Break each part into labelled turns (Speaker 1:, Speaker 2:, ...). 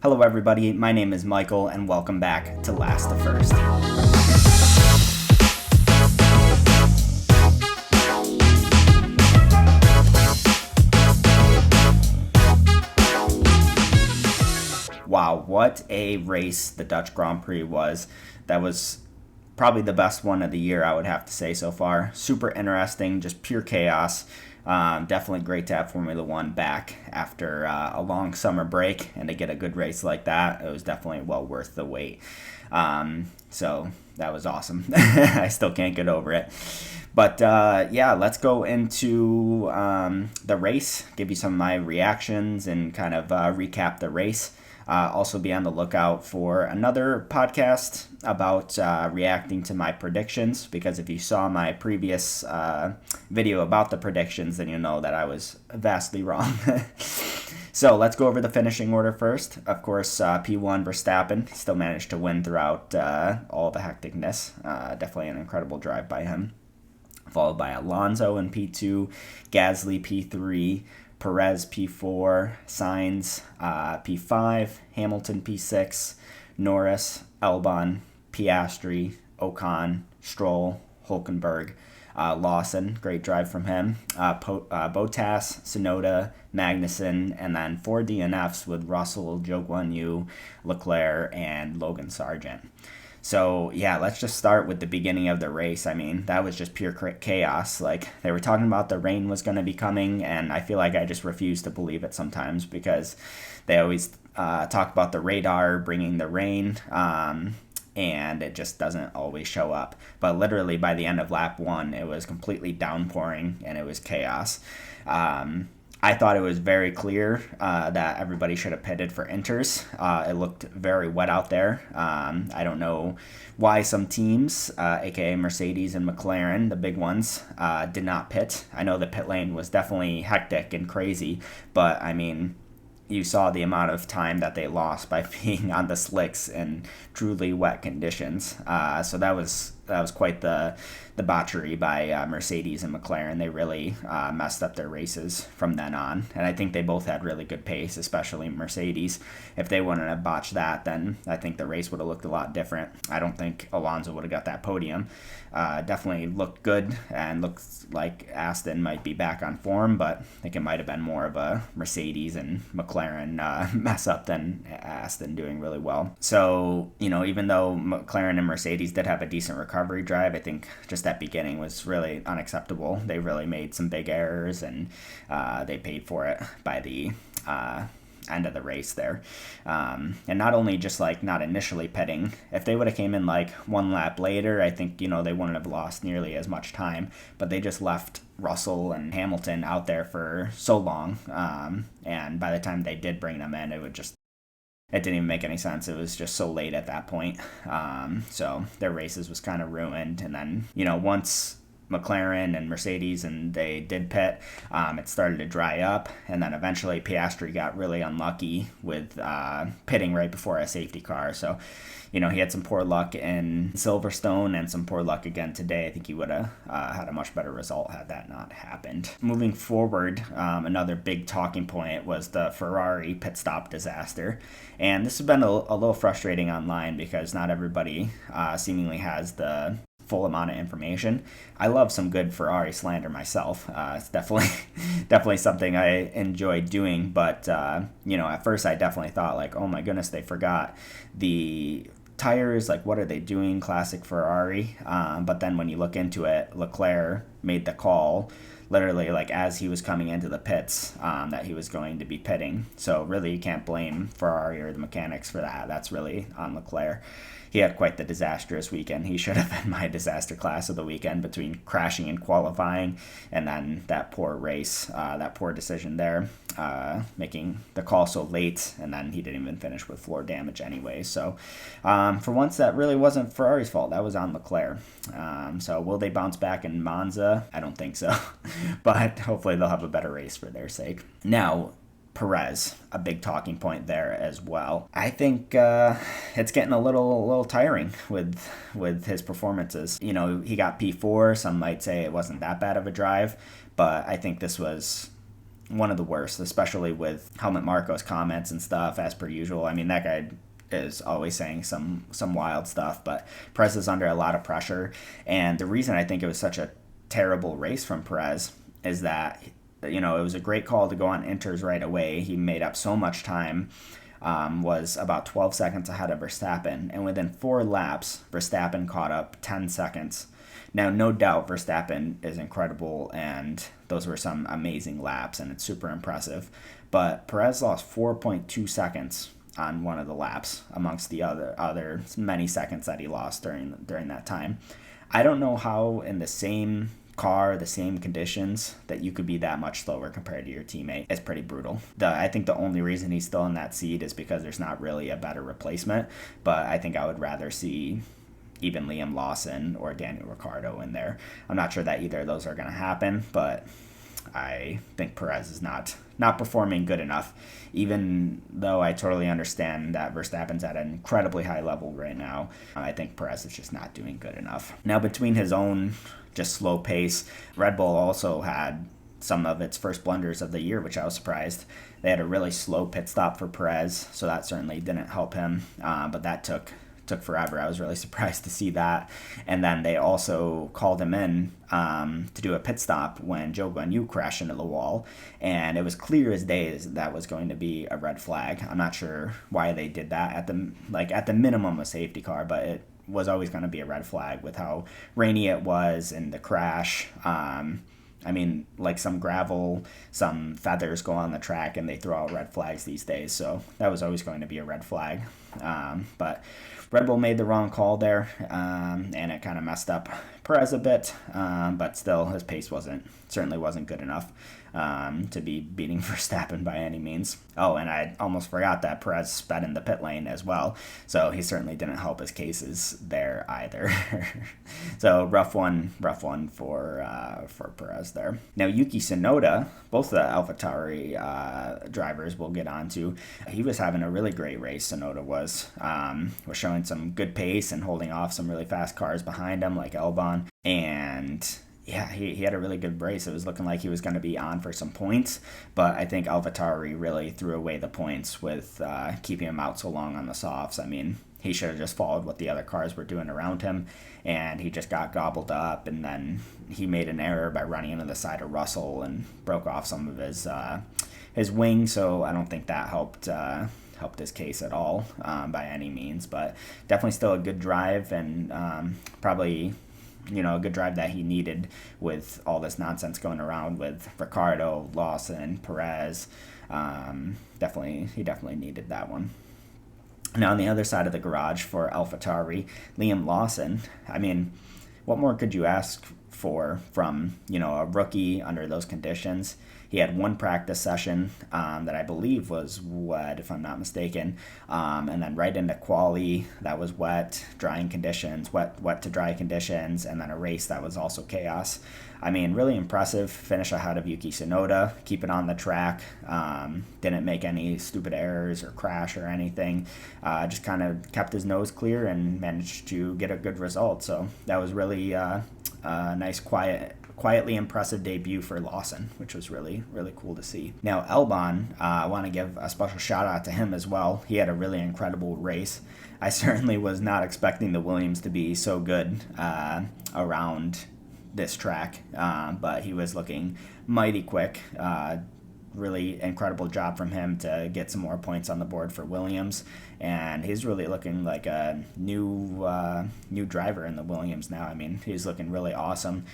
Speaker 1: Hello everybody, my name is Michael and welcome back to Last to First. Wow, what a race the Dutch Grand Prix was. That was probably the best one of the year, I would have to say so far. Super interesting, just pure chaos. Definitely great to have Formula One back after a long summer break, and to get a good race like that, it was definitely well worth the wait. So that was awesome. I still can't get over it. But let's go into the race, give you some of my reactions and kind of recap the race. Also be on the lookout for another podcast about reacting to my predictions, because if you saw my previous video about the predictions, then you'll know that I was vastly wrong. So let's go over the finishing order first. Of course, P1 Verstappen still managed to win throughout all the hecticness. Definitely an incredible drive by him. Followed by Alonso in P2, Gasly P3, Perez P4, Sainz P5, Hamilton P6, Norris, Albon, Piastri, Ocon, Stroll, Hülkenberg, Lawson, great drive from him, Bottas, Tsunoda, Magnussen, and then 4 DNFs with Russell, Zhou Guanyu, Leclerc, and Logan Sargent. So, yeah, let's just start with the beginning of the race. I mean, that was just pure chaos. Like, they were talking about the rain was going to be coming, and I feel like I just refuse to believe it sometimes, because they always talk about the radar bringing the rain, and it just doesn't always show up. But literally by the end of lap 1, it was completely downpouring, and it was chaos. I thought it was very clear that everybody should have pitted for inters. It looked very wet out there. I don't know why some teams, aka Mercedes and McLaren, the big ones, did not pit. I know the pit lane was definitely hectic and crazy, but I mean, you saw the amount of time that they lost by being on the slicks in truly wet conditions. So that was quite the botchery by Mercedes and McLaren. They really messed up their races from then on. And I think they both had really good pace, especially Mercedes. If they wouldn't have botched that, then I think the race would have looked a lot different. I don't think Alonso would have got that podium. Definitely looked good and looks like Aston might be back on form, but I think it might have been more of a Mercedes and McLaren mess up than Aston doing really well. So, even though McLaren and Mercedes did have a decent recovery drive, I think just that beginning was really unacceptable. They really made some big errors, and they paid for it by the end of the race there. And not only just like not initially pitting, if they would have came in like one lap later, I think, they wouldn't have lost nearly as much time, but they just left Russell and Hamilton out there for so long. And by the time they did bring them in, it didn't even make any sense. It was just so late at that point. So their races was kind of ruined. And then, once McLaren and Mercedes and they did pit, it started to dry up, and then eventually Piastri got really unlucky with pitting right before a safety car. So he had some poor luck in Silverstone and some poor luck again today. I think he would have had a much better result had that not happened. Moving forward, another big talking point was the Ferrari pit stop disaster. And this has been a little frustrating online, because not everybody seemingly has the full amount of information. I love some good Ferrari slander myself. It's definitely something I enjoy doing, but at first I definitely thought like, oh my goodness, they forgot the tires, like what are they doing, classic Ferrari. But then when you look into it, Leclerc made the call literally like as he was coming into the pits that he was going to be pitting. So really you can't blame Ferrari or the mechanics for that. That's really on Leclerc. He had quite the disastrous weekend. He should have been my disaster class of the weekend, between crashing and qualifying, and then that poor race, that poor decision there, making the call so late, and then he didn't even finish with floor damage anyway. So for once, that really wasn't Ferrari's fault. That was on Leclerc. So will they bounce back in Monza? I don't think so. But hopefully they'll have a better race for their sake. Now, Perez, a big talking point there as well. I think it's getting a little tiring with his performances. He got P4. Some might say it wasn't that bad of a drive, but I think this was one of the worst, especially with Helmut Marko's comments and stuff, as per usual. I mean, that guy is always saying some wild stuff, but Perez is under a lot of pressure. And the reason I think it was such a terrible race from Perez is that, it was a great call to go on inters right away. He made up so much time. Was about 12 seconds ahead of Verstappen, and within 4 laps, Verstappen caught up 10 seconds. Now, no doubt, Verstappen is incredible, and those were some amazing laps, and it's super impressive. But Perez lost 4.2 seconds on one of the laps, amongst the other many seconds that he lost during that time. I don't know how in the same car, the same conditions, that you could be that much slower compared to your teammate. It's pretty brutal. I think the only reason he's still in that seat is because there's not really a better replacement, but I think I would rather see even Liam Lawson or Daniel Ricciardo in there. I'm not sure that either of those are going to happen, but I think Perez is not performing good enough, even though I totally understand that Verstappen's at an incredibly high level right now. I think Perez is just not doing good enough. Now, between his own just slow pace, Red Bull also had some of its first blunders of the year, which I was surprised. They had a really slow pit stop for Perez, so that certainly didn't help him, but that took forever. I was really surprised to see that. And then they also called him in to do a pit stop when Zhou Guanyu crashed into the wall, and it was clear as day that was going to be a red flag. I'm not sure why they did that at the minimum a safety car, but it was always going to be a red flag with how rainy it was and the crash. I mean, like some gravel, some feathers go on the track and they throw out red flags these days. So that was always going to be a red flag. But Red Bull made the wrong call there, and it kind of messed up Perez a bit. But still, his pace certainly wasn't good enough to be beating Verstappen by any means. Oh, and I almost forgot that Perez sped in the pit lane as well, so he certainly didn't help his cases there either. So rough one for Perez there. Now, Yuki Tsunoda, both the AlphaTauri drivers we'll get onto, he was having a really great race. Tsunoda was showing some good pace and holding off some really fast cars behind him like Albon, and yeah, he had a really good race. It was looking like he was going to be on for some points, but I think AlphaTauri really threw away the points with keeping him out so long on the softs. I mean, he should have just followed what the other cars were doing around him, and he just got gobbled up, and then he made an error by running into the side of Russell and broke off some of his wing, so I don't think that helped his case at all by any means, but definitely still a good drive, and probably a good drive that he needed with all this nonsense going around with Ricciardo, Lawson, Perez. He definitely needed that one. Now, on the other side of the garage for AlphaTauri, Liam Lawson, I mean, what more could you ask for from, a rookie under those conditions? He had one practice session that I believe was wet, if I'm not mistaken, and then right into quali that was wet, drying conditions, wet to dry conditions, and then a race that was also chaos. I mean, really impressive finish ahead of Yuki Tsunoda, keep it on the track, didn't make any stupid errors or crash or anything, just kind of kept his nose clear and managed to get a good result. So that was really a nice, quietly impressive debut for Lawson, which was really, really cool to see. Now, Albon, I want to give a special shout out to him as well. He had a really incredible race. I certainly was not expecting the Williams to be so good around this track, but he was looking mighty quick. Really incredible job from him to get some more points on the board for Williams, and he's really looking like a new driver in the Williams now. I mean, he's looking really awesome.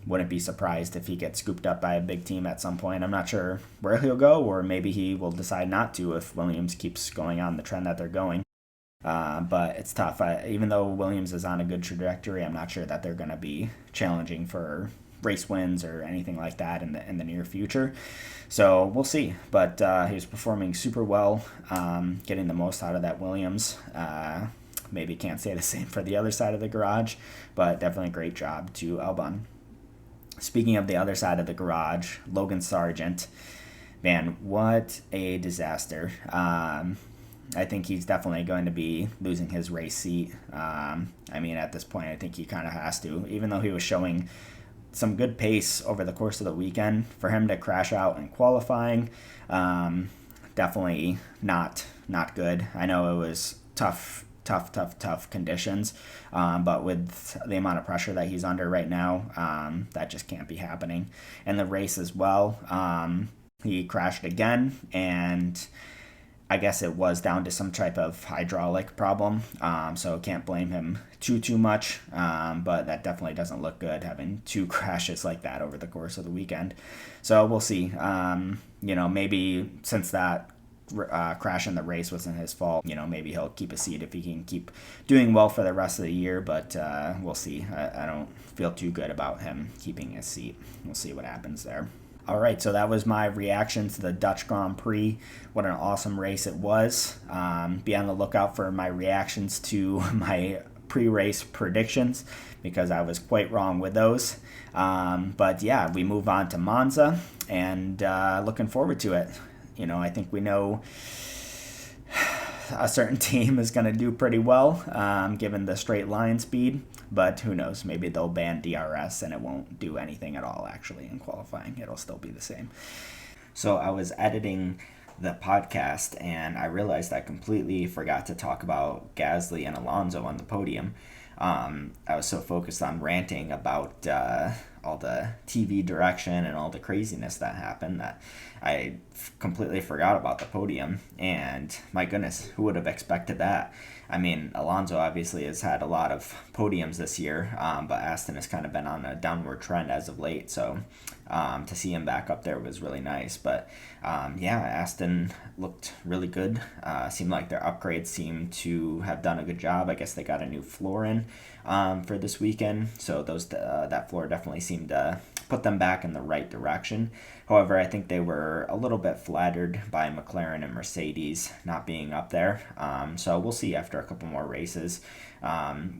Speaker 1: Wouldn't be surprised if he gets scooped up by a big team at some point. I'm not sure where he'll go, or maybe he will decide not to if Williams keeps going on the trend that they're going. But it's tough. Even though Williams is on a good trajectory, I'm not sure that they're going to be challenging for race wins or anything like that in the near future. So we'll see. But he was performing super well, getting the most out of that Williams. Maybe can't say the same for the other side of the garage, but definitely a great job to Albon. Speaking of the other side of the garage, Logan Sargent, man, what a disaster. I think he's definitely going to be losing his race seat. I mean, at this point, I think he kind of has to, even though he was showing some good pace over the course of the weekend. For him to crash out in qualifying, definitely not good. I know it was tough conditions, but with the amount of pressure that he's under right now, that just can't be happening. And the race as well, he crashed again, and I guess it was down to some type of hydraulic problem, so can't blame him too much, but that definitely doesn't look good, having 2 crashes like that over the course of the weekend. So we'll see. Maybe since that crash in the race wasn't his fault, maybe he'll keep a seat if he can keep doing well for the rest of the year, but we'll see. I don't feel too good about him keeping his seat. We'll see what happens there. All right, so that was my reaction to the Dutch Grand Prix. What an awesome race it was. Be on the lookout for my reactions to my pre-race predictions, because I was quite wrong with those. But yeah, we move on to Monza, and looking forward to it. I think we know a certain team is going to do pretty well, given the straight line speed. But who knows? Maybe they'll ban DRS and it won't do anything at all, actually, in qualifying. It'll still be the same. So I was editing the podcast, and I realized I completely forgot to talk about Gasly and Alonso on the podium. I was so focused on ranting about all the TV direction and all the craziness that happened that I completely forgot about the podium. And my goodness, who would have expected that? I mean, Alonso obviously has had a lot of podiums this year, but Aston has kind of been on a downward trend as of late. So to see him back up there was really nice. But Aston looked really good. Seemed like their upgrades seemed to have done a good job. I guess they got a new floor in for this weekend. So that floor definitely seemed to put them back in the right direction. However, I think they were a little bit flattered by McLaren and Mercedes not being up there. So we'll see after a couple more races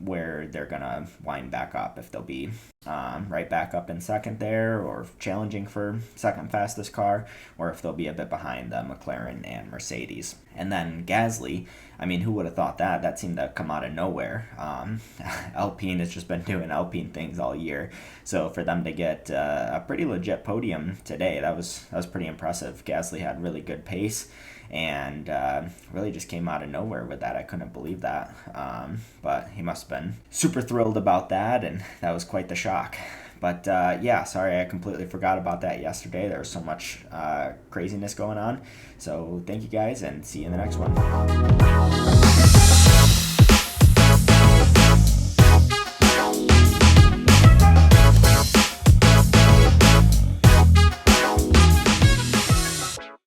Speaker 1: where they're going to wind back up, if they'll be right back up in second there or challenging for second fastest car, or if they'll be a bit behind the McLaren and Mercedes. And then Gasly, I mean, who would have thought that? That seemed to come out of nowhere. Alpine has just been doing Alpine things all year. So for them to get a pretty legit podium today, that was pretty impressive. Gasly had really good pace and really just came out of nowhere with that. I couldn't believe that. But he must have been super thrilled about that, and that was quite the shock. But sorry, I completely forgot about that yesterday. There was so much craziness going on. So thank you guys, and see you in the next one.